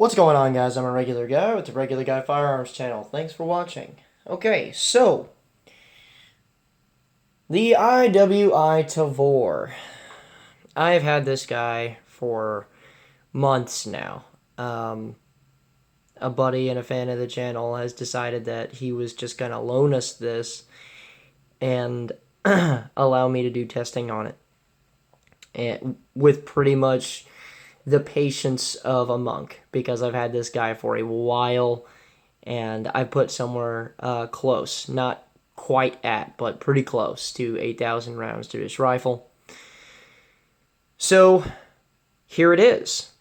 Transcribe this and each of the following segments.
What's going on, guys? I'm a regular guy with the Regular Guy Firearms channel. Thanks for watching. Okay, so the IWI Tavor. I've had this guy for months now. A buddy and a fan of the channel has decided that he was just going to loan us this and allow me to do testing on it. And with pretty much the patience of a monk, because I've had this guy for a while and I put somewhere close, not quite at, but pretty close to 8,000 rounds to this rifle. So here it is.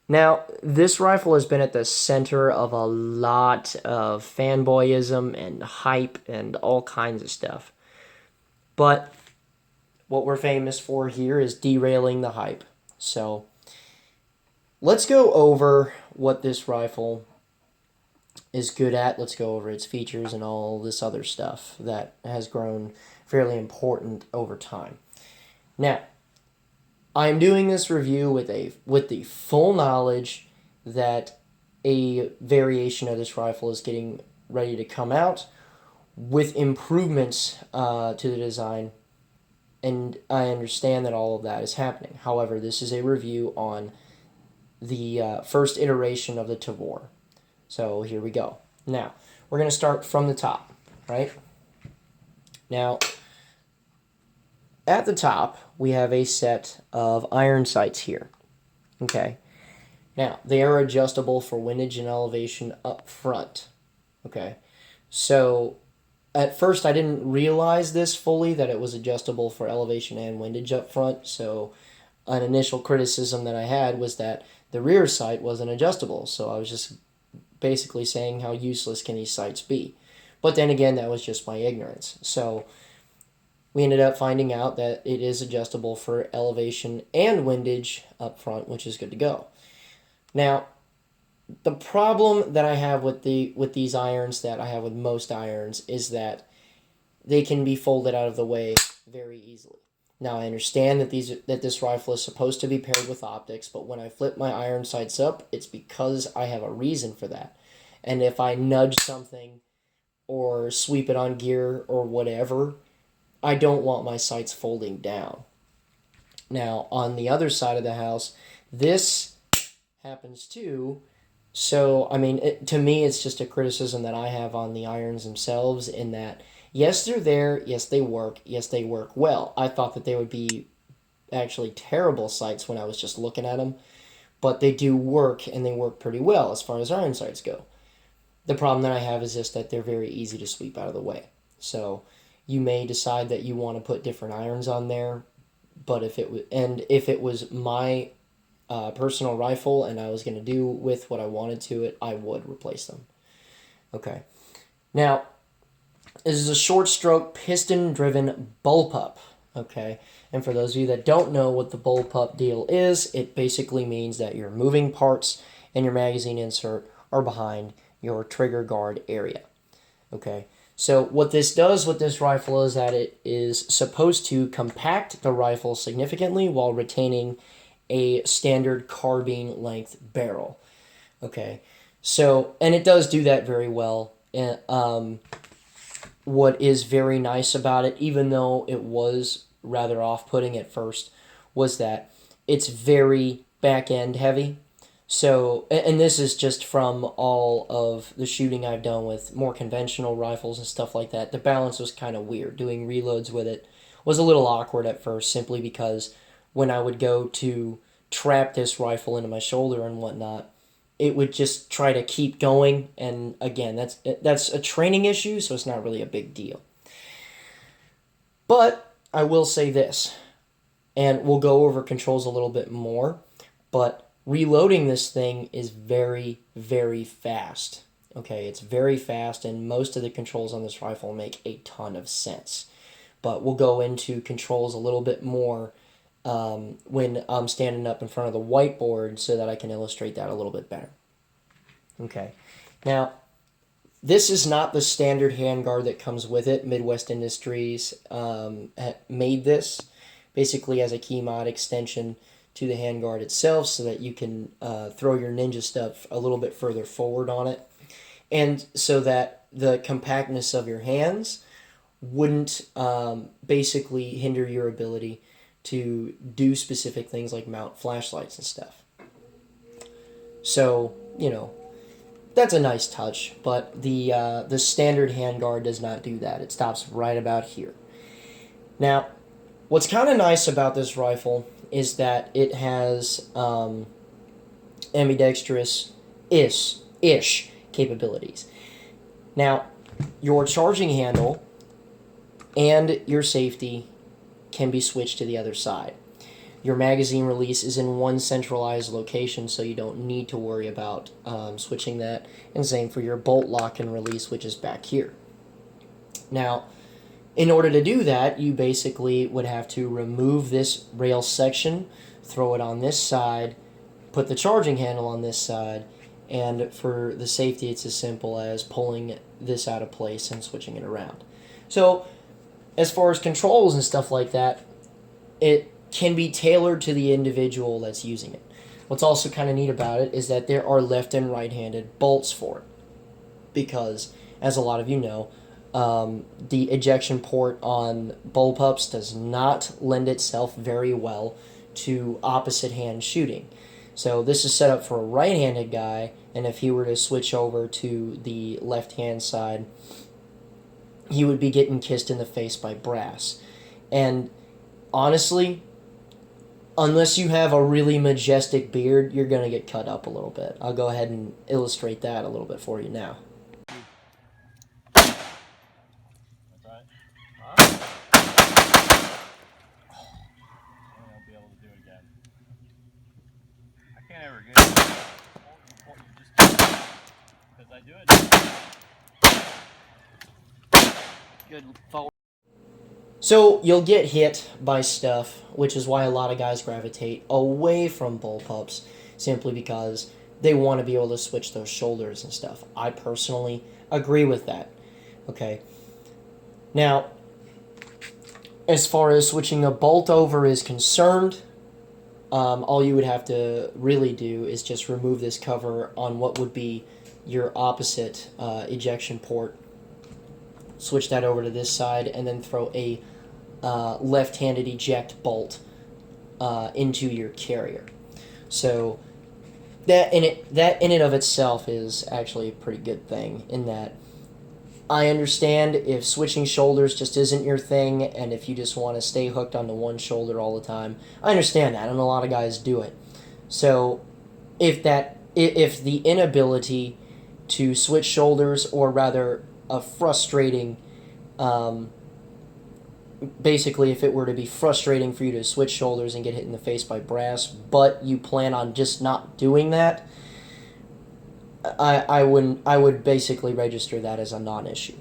Now, this rifle has been at the center of a lot of fanboyism and hype and all kinds of stuff. But what we're famous for here is derailing the hype. So let's go over what this rifle is good at. Let's go over its features and all this other stuff that has grown fairly important over time. Now, I'm doing this review with the full knowledge that a variation of this rifle is getting ready to come out with improvements to the design, and I understand that all of that is happening. However, this is a review on the first iteration of the Tavor. So here we go. Now, we're going to start from the top, right? Now, at the top, we have a set of iron sights here. Okay. Now, they are adjustable for windage and elevation up front. Okay. So, at first, I didn't realize this fully, that it was adjustable for elevation and windage up front. So, an initial criticism that I had was that the rear sight wasn't adjustable. So, I was just basically saying how useless can these sights be. But then again, that was just my ignorance. So we ended up finding out that it is adjustable for elevation and windage up front, which is good to go. Now, the problem that I have with these irons, that I have with most irons, is that they can be folded out of the way very easily. Now, I understand that this rifle is supposed to be paired with optics, but when I flip my iron sights up, it's because I have a reason for that. And if I nudge something or sweep it on gear or whatever, I don't want my sights folding down. Now, on the other side of the house, this happens too. So, I mean, to me, it's just a criticism that I have on the irons themselves, in that yes, they're there. Yes, they work. Yes, they work well. I thought that they would be actually terrible sights when I was just looking at them. But they do work, and they work pretty well as far as iron sights go. The problem that I have is just that they're very easy to sweep out of the way. So you may decide that you want to put different irons on there. But if it was my personal rifle and I was going to do with what I wanted to it, I would replace them. Okay. Now, this is a short stroke piston driven bullpup. Okay. And for those of you that don't know what the bullpup deal is, it basically means that your moving parts and your magazine insert are behind your trigger guard area. Okay. So what this does with this rifle is that it is supposed to compact the rifle significantly while retaining a standard carbine length barrel. Okay. So, and it does do that very well. And what is very nice about it, even though it was rather off-putting at first, was that it's very back-end heavy. So, and this is just from all of the shooting I've done with more conventional rifles and stuff like that. The balance was kind of weird. Doing reloads with it was a little awkward at first, simply because when I would go to trap this rifle into my shoulder and whatnot, it would just try to keep going. And again, that's a training issue, so it's not really a big deal. But I will say this, and we'll go over controls a little bit more, but reloading this thing is very, very fast. Okay, it's very fast, and most of the controls on this rifle make a ton of sense. But we'll go into controls a little bit more when I'm standing up in front of the whiteboard, so that I can illustrate that a little bit better. Okay, now this is not the standard handguard that comes with it. Midwest Industries made this basically as a key mod extension to the handguard itself so that you can throw your ninja stuff a little bit further forward on it, and so that the compactness of your hands wouldn't basically hinder your ability to do specific things like mount flashlights and stuff. So, that's a nice touch, but the standard handguard does not do that. It stops right about here. Now, what's kind of nice about this rifle is that it has ambidextrous-ish capabilities. Now, your charging handle and your safety can be switched to the other side. Your magazine release is in one centralized location, so you don't need to worry about switching that. And same for your bolt lock and release, which is back here. Now, in order to do that, you basically would have to remove this rail section, throw it on this side, put the charging handle on this side, and for the safety, it's as simple as pulling this out of place and switching it around. So, as far as controls and stuff like that, it can be tailored to the individual that's using it. What's also kind of neat about it is that there are left and right-handed bolts for it, because, as a lot of you know, the ejection port on Bullpups does not lend itself very well to opposite hand shooting. So this is set up for a right-handed guy, and if he were to switch over to the left-hand side, he would be getting kissed in the face by brass. And honestly, unless you have a really majestic beard, you're going to get cut up a little bit. I'll go ahead and illustrate that a little bit for you now. Can't ever get it. Because I do it. Good forward. So you'll get hit by stuff, which is why a lot of guys gravitate away from Bullpups, simply because they want to be able to switch those shoulders and stuff. I personally agree with that. Okay. Now, as far as switching a bolt over is concerned, all you would have to really do is just remove this cover on what would be your opposite ejection port, switch that over to this side, and then throw a left-handed eject bolt into your carrier. So that in it of itself is actually a pretty good thing, in that I understand if switching shoulders just isn't your thing, and if you just want to stay hooked onto one shoulder all the time. I understand that, and a lot of guys do it. So if the inability to switch shoulders, or rather a frustrating, basically if it were to be frustrating for you to switch shoulders and get hit in the face by brass, but you plan on just not doing that, I would basically register that as a non-issue.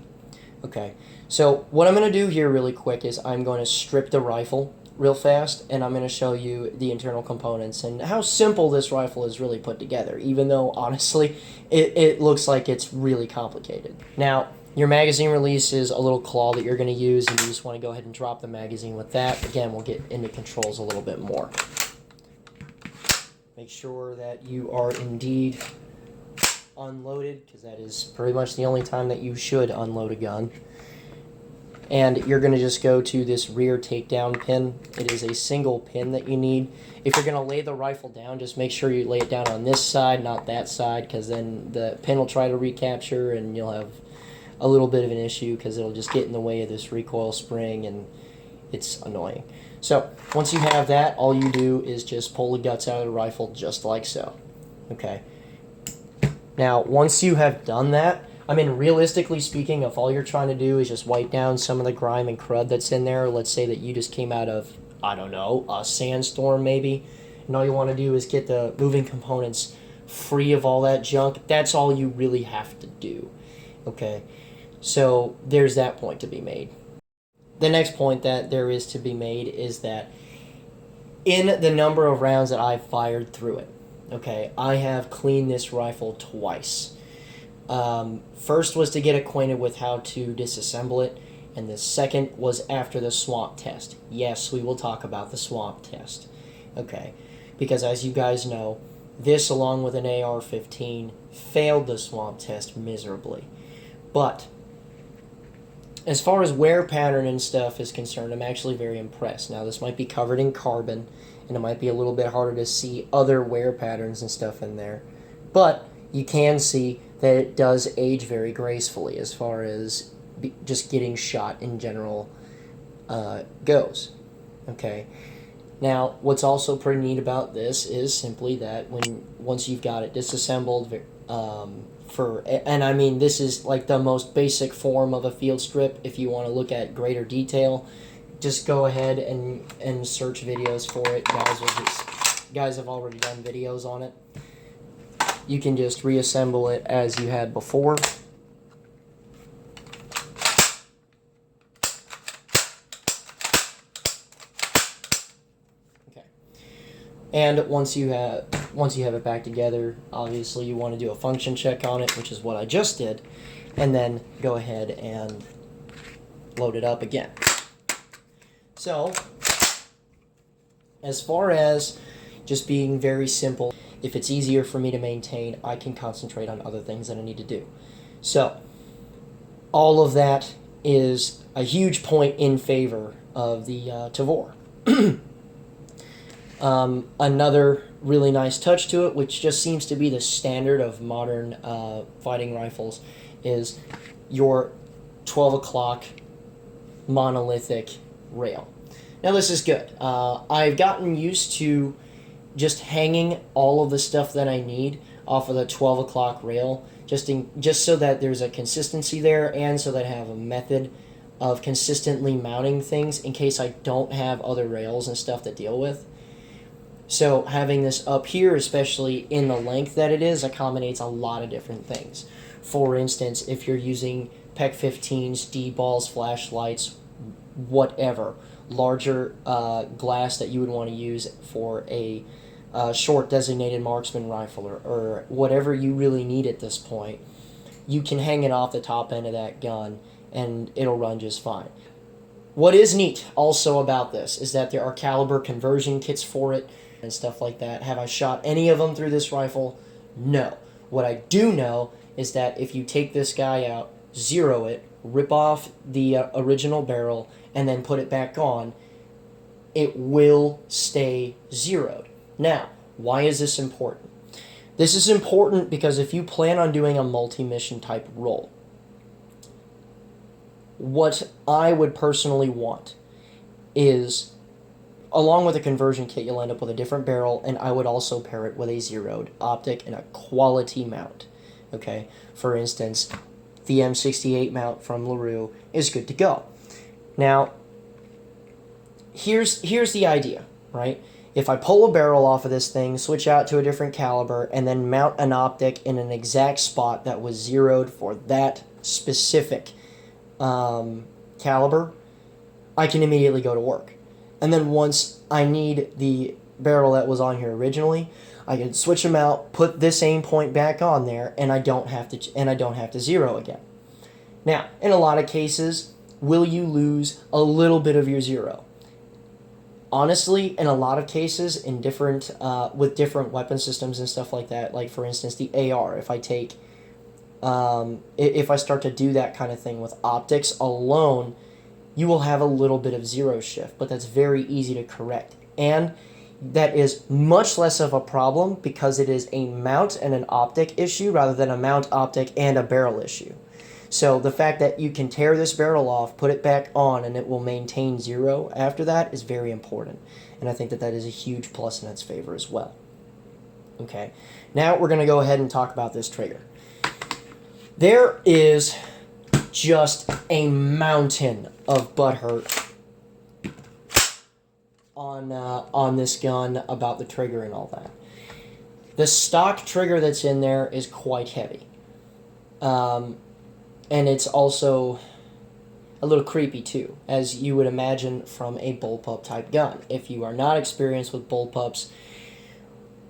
Okay, so what I'm going to do here really quick is I'm going to strip the rifle real fast, and I'm going to show you the internal components and how simple this rifle is really put together, even though honestly it looks like it's really complicated. Now, your magazine release is a little claw that you're going to use, and you just want to go ahead and drop the magazine with that. Again, we'll get into controls a little bit more. Make sure that you are indeed unloaded, because that is pretty much the only time that you should unload a gun. And you're going to just go to this rear takedown pin. It is a single pin that you need. If you're going to lay the rifle down, just make sure you lay it down on this side, not that side, because then the pin will try to recapture and you'll have a little bit of an issue, because it'll just get in the way of this recoil spring, and it's annoying. So once you have that, all you do is just pull the guts out of the rifle just like so. Okay. Now, once you have done that, I mean, realistically speaking, if all you're trying to do is just wipe down some of the grime and crud that's in there, let's say that you just came out of, I don't know, a sandstorm maybe, and all you want to do is get the moving components free of all that junk, that's all you really have to do. Okay, so there's that point to be made. The next point that there is to be made is that in the number of rounds that I've fired through it, okay, I have cleaned this rifle twice. First was to get acquainted with how to disassemble it, and the second was after the swamp test. Yes, we will talk about the swamp test. Okay, because as you guys know, this along with an AR-15 failed the swamp test miserably. But as far as wear pattern and stuff is concerned, I'm actually very impressed. Now, this might be covered in carbon, and it might be a little bit harder to see other wear patterns and stuff in there. But you can see that it does age very gracefully as far as just getting shot in general goes. Okay. Now, what's also pretty neat about this is simply that once you've got it disassembled, and I mean, this is like the most basic form of a field strip. If you want to look at greater detail, just go ahead and search videos for it. Guys have already done videos on it. You can just reassemble it as you had before. Okay. And once you have it back together, obviously you want to do a function check on it, which is what I just did, and then go ahead and load it up again. So, as far as just being very simple, if it's easier for me to maintain, I can concentrate on other things that I need to do. So, all of that is a huge point in favor of the Tavor. Another really nice touch to it, which just seems to be the standard of modern fighting rifles, is your 12 o'clock monolithic rail. Now, this is good. I've gotten used to just hanging all of the stuff that I need off of the 12 o'clock rail, just so that there's a consistency there, and so that I have a method of consistently mounting things in case I don't have other rails and stuff to deal with. So having this up here, especially in the length that it is, accommodates a lot of different things. For instance, if you're using PEC 15s, D-balls, flashlights, whatever, larger glass that you would want to use for a short designated marksman rifle, or whatever you really need at this point, you can hang it off the top end of that gun and it'll run just fine. What is neat also about this is that there are caliber conversion kits for it and stuff like that. Have I shot any of them through this rifle? No. What I do know is that if you take this guy out, zero it, rip off the original barrel, and then put it back on, it will stay zeroed. Now, why is this important? This is important because if you plan on doing a multi-mission type role, what I would personally want is, along with a conversion kit, you'll end up with a different barrel, and I would also pair it with a zeroed optic and a quality mount. Okay, for instance, the M68 mount from LaRue is good to go. Now, here's the idea, right? If I pull a barrel off of this thing, switch out to a different caliber, and then mount an optic in an exact spot that was zeroed for that specific caliber, I can immediately go to work. And then once I need the barrel that was on here originally, I can switch them out, put this aim point back on there, and I don't have to zero again. Now, in a lot of cases, will you lose a little bit of your zero? Honestly, in a lot of cases, in different with different weapon systems and stuff like that, like for instance the AR, if I start to do that kind of thing with optics alone, you will have a little bit of zero shift, but that's very easy to correct. And that is much less of a problem because it is a mount and an optic issue rather than a mount, optic, and a barrel issue. So the fact that you can tear this barrel off, put it back on, and it will maintain zero after that is very important. And I think that that is a huge plus in its favor as well. Okay, now we're going to go ahead and talk about this trigger. There is just a mountain of butthurt on this gun about the trigger and all that. The stock trigger that's in there is quite heavy. And it's also a little creepy too, as you would imagine from a bullpup type gun. If you are not experienced with bullpups,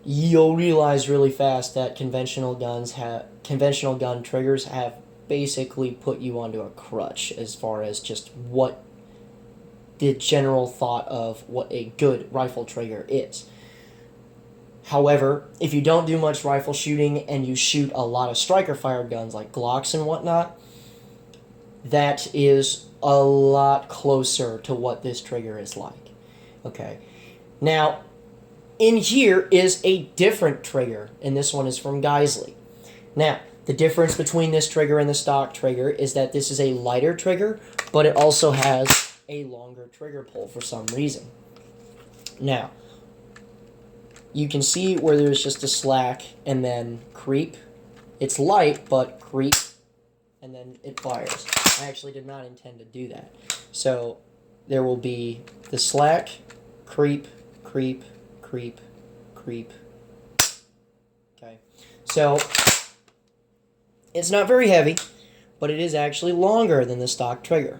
you'll realize really fast that conventional gun triggers have basically put you onto a crutch as far as just what the general thought of what a good rifle trigger is. However, if you don't do much rifle shooting and you shoot a lot of striker-fired guns like Glocks and whatnot, that is a lot closer to what this trigger is like. Okay. Now, in here is a different trigger, and this one is from Geisley. Now, the difference between this trigger and the stock trigger is that this is a lighter trigger, but it also has a longer trigger pull for some reason. Now, you can see where there's just a slack and then creep. It's light, but creep, and then it fires. I actually did not intend to do that. So there will be the slack, creep, creep, creep, creep. Okay. So it's not very heavy, but it is actually longer than the stock trigger.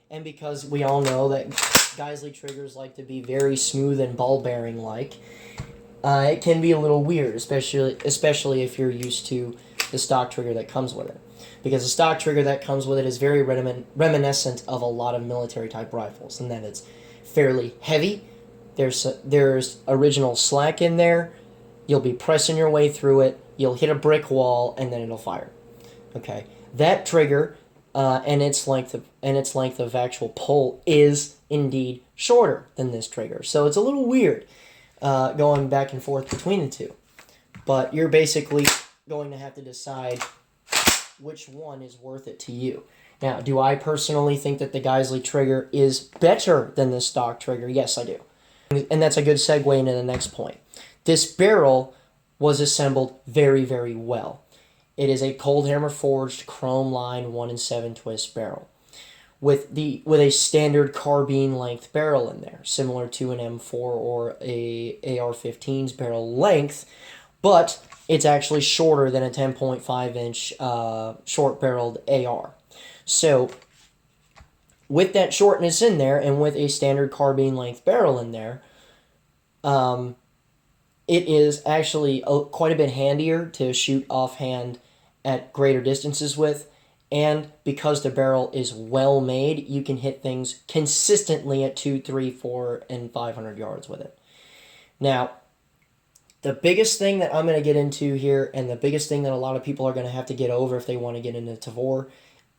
And because we all know that Geisley triggers like to be very smooth and ball bearing like, it can be a little weird, especially if you're used to the stock trigger that comes with it. Because the stock trigger that comes with it is very reminiscent of a lot of military type rifles, and that it's fairly heavy. There's original slack in there. You'll be pressing your way through it. You'll hit a brick wall, and then it'll fire. Okay, that trigger and its length of actual pull is indeed shorter than this trigger. So it's a little weird going back and forth between the two. But you're basically going to have to decide which one is worth it to you. Now, do I personally think that the Geisley trigger is better than the stock trigger? Yes, I do. And that's a good segue into the next point. This barrel was assembled very, very well. It is a cold hammer forged chrome line 1-in-7 twist barrel with a standard carbine length barrel in there, similar to an M4 or a AR-15's barrel length, but it's actually shorter than a 10.5-inch short-barreled AR. So with that shortness in there and with a standard carbine length barrel in there, it is actually quite a bit handier to shoot offhand at greater distances with, and because the barrel is well made, you can hit things consistently at 2, 3, 4, and 500 yards with it. Now, the biggest thing that I'm going to get into here, and the biggest thing that a lot of people are going to have to get over if they want to get into Tavor,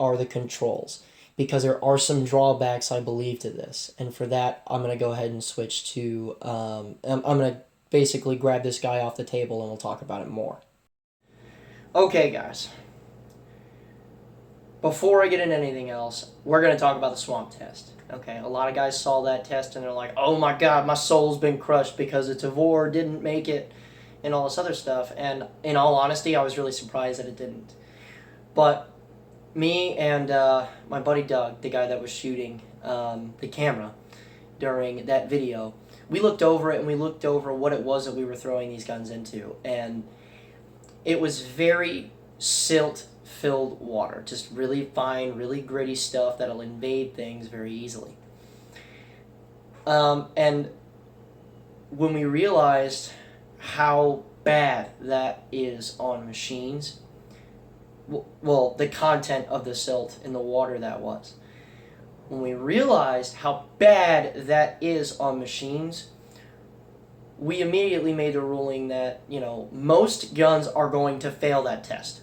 are the controls. Because there are some drawbacks, I believe, to this. And for that, I'm going to go ahead and switch to... I'm going to basically grab this guy off the table and we'll talk about it more. Okay, guys. Before I get into anything else, we're going to talk about the swamp test. Okay, a lot of guys saw that test and they're like, oh my god, my soul's been crushed because the Tavor didn't make it and all this other stuff. And in all honesty, I was really surprised that it didn't. But me and my buddy Doug, the guy that was shooting the camera during that video, we looked over it and we looked over what it was that we were throwing these guns into. And it was very silt-filled water. Just really fine, really gritty stuff that'll invade things very easily. And when we realized how bad that is on machines, well, the content of the silt in the water that was. When we realized how bad that is on machines, we immediately made the ruling that, most guns are going to fail that test.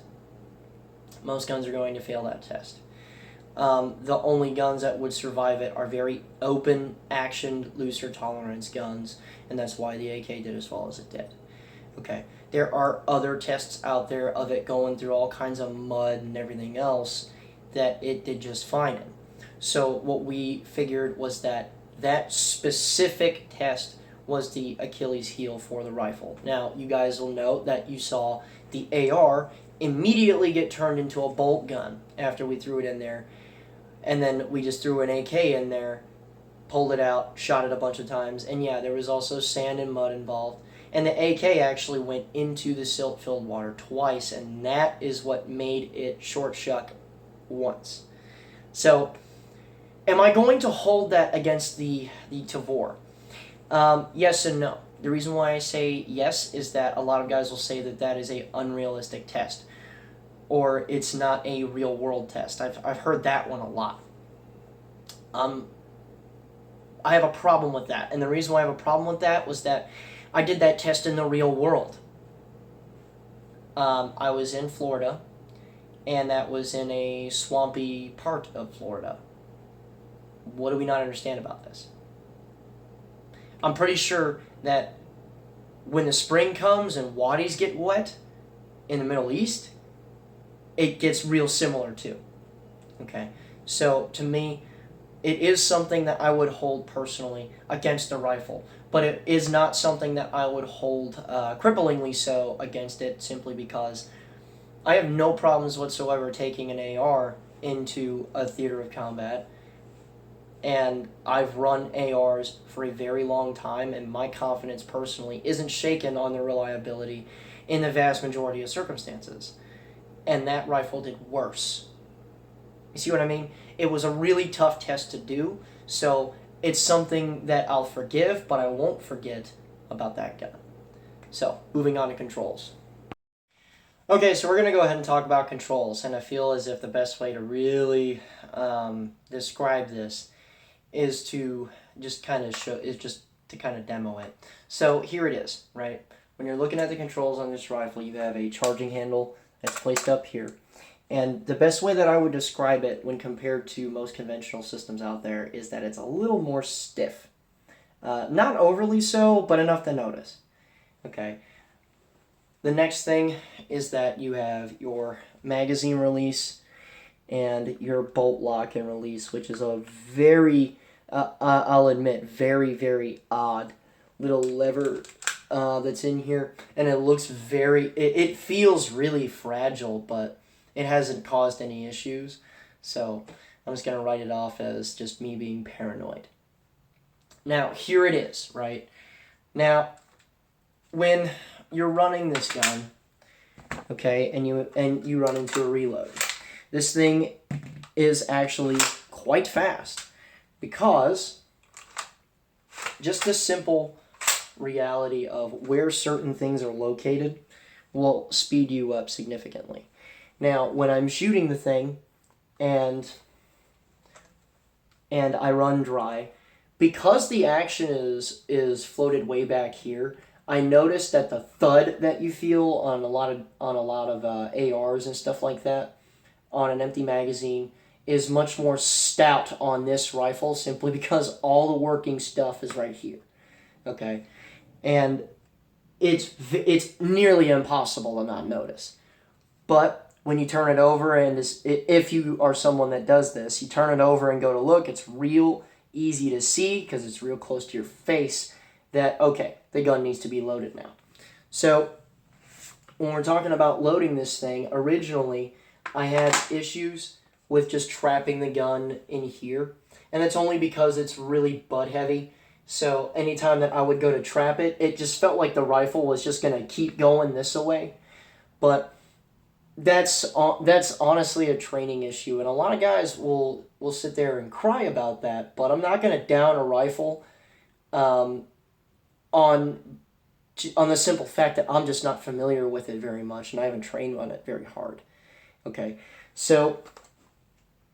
Most guns are going to fail that test. The only guns that would survive it are very open-actioned, looser tolerance guns, and that's why the AK did as well as it did. Okay, there are other tests out there of it going through all kinds of mud and everything else that it did just fine in. So what we figured was that that specific test was the Achilles heel for the rifle. Now, you guys will note that you saw the AR immediately get turned into a bolt gun after we threw it in there. And then we just threw an AK in there, pulled it out, shot it a bunch of times. And yeah, there was also sand and mud involved. And the AK actually went into the silt-filled water twice, and that is what made it short shuck once. So, am I going to hold that against the Tavor? Yes and no. The reason why I say yes is that a lot of guys will say that that is an unrealistic test, or it's not a real-world test. I've heard that one a lot. I have a problem with that, and the reason why I have a problem with that was that I did that test in the real world. I was in Florida, and that was in a swampy part of Florida. What do we not understand about this? I'm pretty sure that when the spring comes and wadis get wet in the Middle East, it gets real similar too. Okay, so to me, it is something that I would hold personally against the rifle, but it is not something that I would hold cripplingly so against it, simply because I have no problems whatsoever taking an AR into a theater of combat, and I've run ARs for a very long time, and my confidence personally isn't shaken on their reliability in the vast majority of circumstances. And that rifle did worse. You see what I mean? It was a really tough test to do, so it's something that I'll forgive, but I won't forget about that gun. So, moving on to controls. Okay, so we're going to go ahead and talk about controls, and I feel as if the best way to really describe this is to just kind of demo it. So here it is, right? When you're looking at the controls on this rifle, you have a charging handle that's placed up here. And the best way that I would describe it when compared to most conventional systems out there is that it's a little more stiff. Not overly so, but enough to notice. Okay. The next thing is that you have your magazine release and your bolt lock and release, which is a very, I'll admit, very, very odd little lever that's in here. And it looks it feels really fragile, but it hasn't caused any issues. So I'm just going to write it off as just me being paranoid. Now, here it is, right? Now, when you're running this gun, okay, and you run into a reload, this thing is actually quite fast, because just the simple reality of where certain things are located will speed you up significantly. Now, when I'm shooting the thing and I run dry, because the action is floated way back here, I noticed that the thud that you feel on a lot of ARs and stuff like that on an empty magazine is much more stout on this rifle, simply because all the working stuff is right here. Okay, and it's nearly impossible to not notice. But when you turn it over, and if you are someone that does this, you turn it over and go to look, it's real easy to see, because it's real close to your face, that, okay, the gun needs to be loaded now. So when we're talking about loading this thing, originally I had issues with just trapping the gun in here, and that's only because it's really butt heavy. So anytime that I would go to trap it, it just felt like the rifle was just going to keep going this way. But that's honestly a training issue, and a lot of guys will sit there and cry about that, but I'm not going to down a rifle on the simple fact that I'm just not familiar with it very much, and I haven't trained on it very hard. Okay, so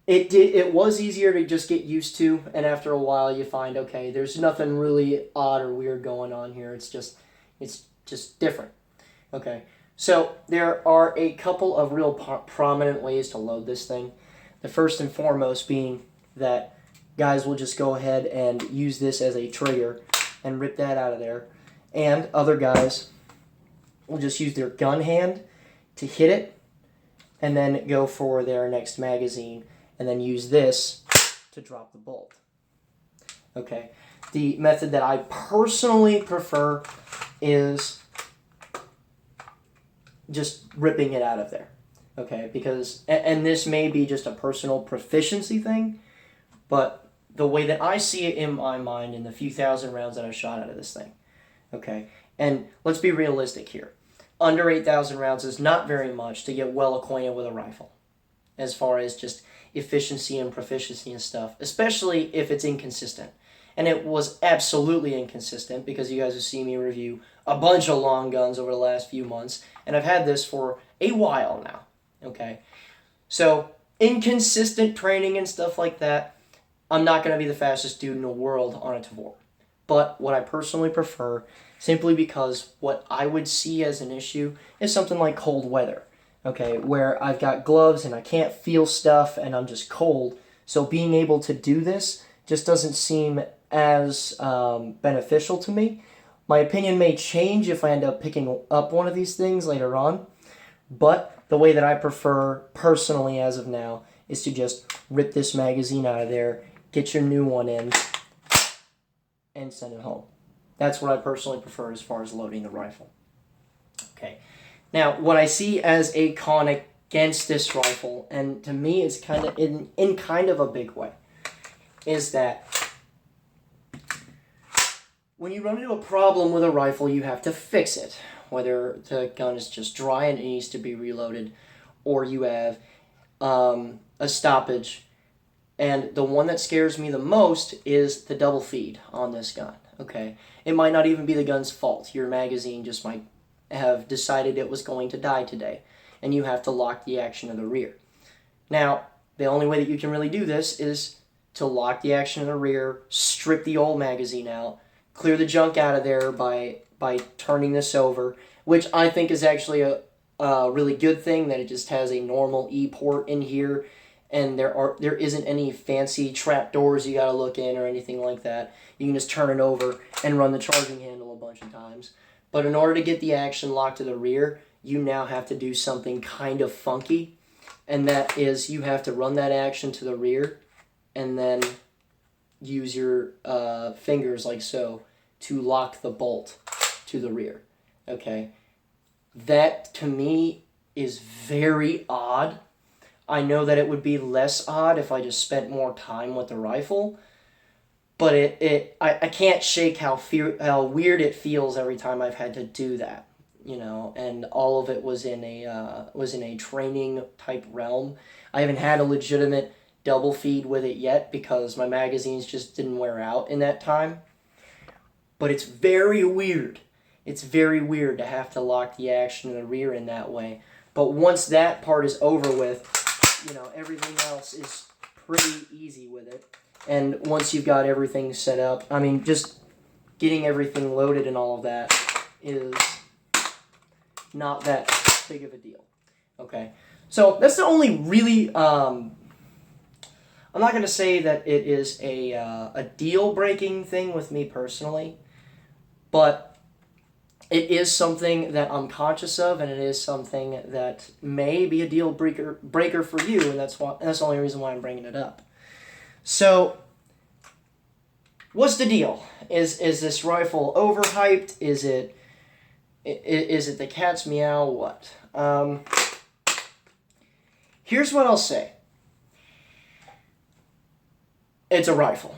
it was easier to just get used to, and after a while you find, okay, there's nothing really odd or weird going on here. It's just different. Okay, so there are a couple of real prominent ways to load this thing. The first and foremost being that guys will just go ahead and use this as a trigger and rip that out of there. And other guys will just use their gun hand to hit it and then go for their next magazine and then use this to drop the bolt. Okay. The method that I personally prefer is just ripping it out of there. Okay, because, and this may be just a personal proficiency thing, but the way that I see it in my mind in the few thousand rounds that I've shot out of this thing, okay, and let's be realistic here. Under 8,000 rounds is not very much to get well acquainted with a rifle, as far as just efficiency and proficiency and stuff, especially if it's inconsistent. And it was absolutely inconsistent, because you guys have seen me review a bunch of long guns over the last few months, and I've had this for a while now. Okay, so inconsistent training and stuff like that, I'm not going to be the fastest dude in the world on a Tavor. but what I personally prefer, simply because what I would see as an issue is something like cold weather, okay, where I've got gloves and I can't feel stuff and I'm just cold. So being able to do this just doesn't seem as beneficial to me. My opinion may change if I end up picking up one of these things later on, but the way that I prefer personally as of now is to just rip this magazine out of there, get your new one in, and send it home. That's what I personally prefer as far as loading the rifle. Okay. Now, what I see as a con against this rifle, and to me it's kind of in kind of a big way, is that when you run into a problem with a rifle, you have to fix it. Whether the gun is just dry and it needs to be reloaded, or you have a stoppage. And the one that scares me the most is the double feed on this gun. Okay, it might not even be the gun's fault. Your magazine just might have decided it was going to die today, and you have to lock the action of the rear. Now, the only way that you can really do this is to lock the action of the rear, strip the old magazine out, clear the junk out of there by turning this over, which I think is actually a really good thing, that it just has a normal E port in here, and there isn't any fancy trap doors you gotta look in or anything like that. You can just turn it over and run the charging handle a bunch of times. But in order to get the action locked to the rear, you now have to do something kind of funky, and that is you have to run that action to the rear and then use your fingers like so to lock the bolt to the rear. Okay, that to me is very odd. I know that it would be less odd if I just spent more time with the rifle, but I can't shake how weird it feels every time I've had to do that, you know. And all of it was in a training type realm. I haven't had a legitimate double feed with it yet because my magazines just didn't wear out in that time. But it's very weird. It's very weird to have to lock the action in the rear in that way. But once that part is over with, you know, everything else is pretty easy with it. And once you've got everything set up, I mean, just getting everything loaded and all of that is not that big of a deal. Okay, so that's the only really, I'm not going to say that it is a deal-breaking thing with me personally, but it is something that I'm conscious of, and it is something that may be a deal breaker for you, and that's the only reason why I'm bringing it up. So, what's the deal? Is this rifle overhyped? Is it the cat's meow? What? Here's what I'll say. It's a rifle.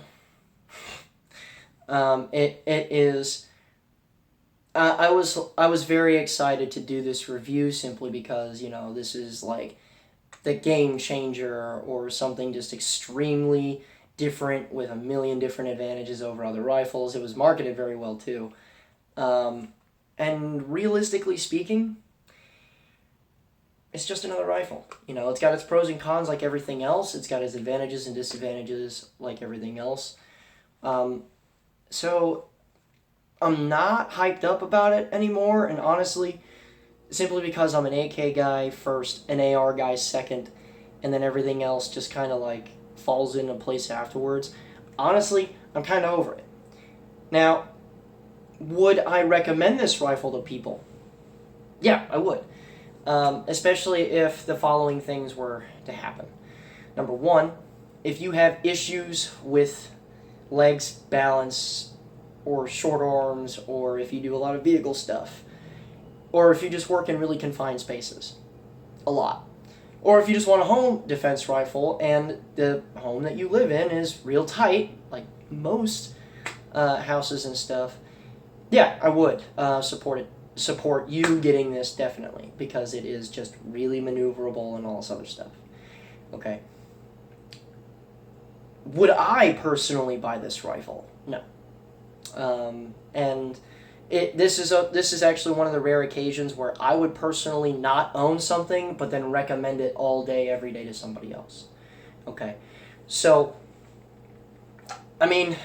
It is. I was very excited to do this review simply because, you know, this is like the game changer or something just extremely different with a million different advantages over other rifles. It was marketed very well too. And realistically speaking, it's just another rifle. You know, it's got its pros and cons like everything else. It's got its advantages and disadvantages like everything else. So I'm not hyped up about it anymore, and honestly, simply because I'm an AK guy first, an AR guy second, and then everything else just kind of like falls into place afterwards. Honestly, I'm kind of over it. Now, would I recommend this rifle to people? Yeah, I would. Especially if the following things were to happen. Number one, if you have issues with legs, balance, or short arms, or if you do a lot of vehicle stuff, or if you just work in really confined spaces, a lot, or if you just want a home defense rifle and the home that you live in is real tight, like most houses and stuff, yeah, I would support you getting this, definitely, because it is just really maneuverable and all this other stuff. Okay. Would I personally buy this rifle? No. And this is actually one of the rare occasions where I would personally not own something, but then recommend it all day, every day to somebody else. Okay. So, I mean,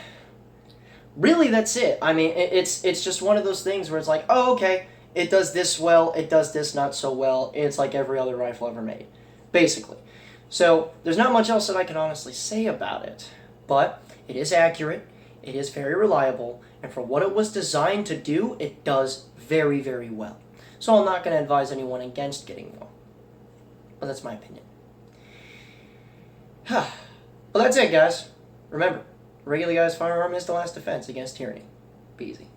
Really, that's it. I mean, it's just one of those things where it's like, oh, okay, it does this well, it does this not so well. It's like every other rifle ever made, basically. So there's not much else that I can honestly say about it, but it is accurate, it is very reliable, and for what it was designed to do, it does very, very well. So I'm not going to advise anyone against getting one, but that's my opinion. Well, that's it, guys. Remember, regular guy's firearm is the last defense against tyranny. Be easy.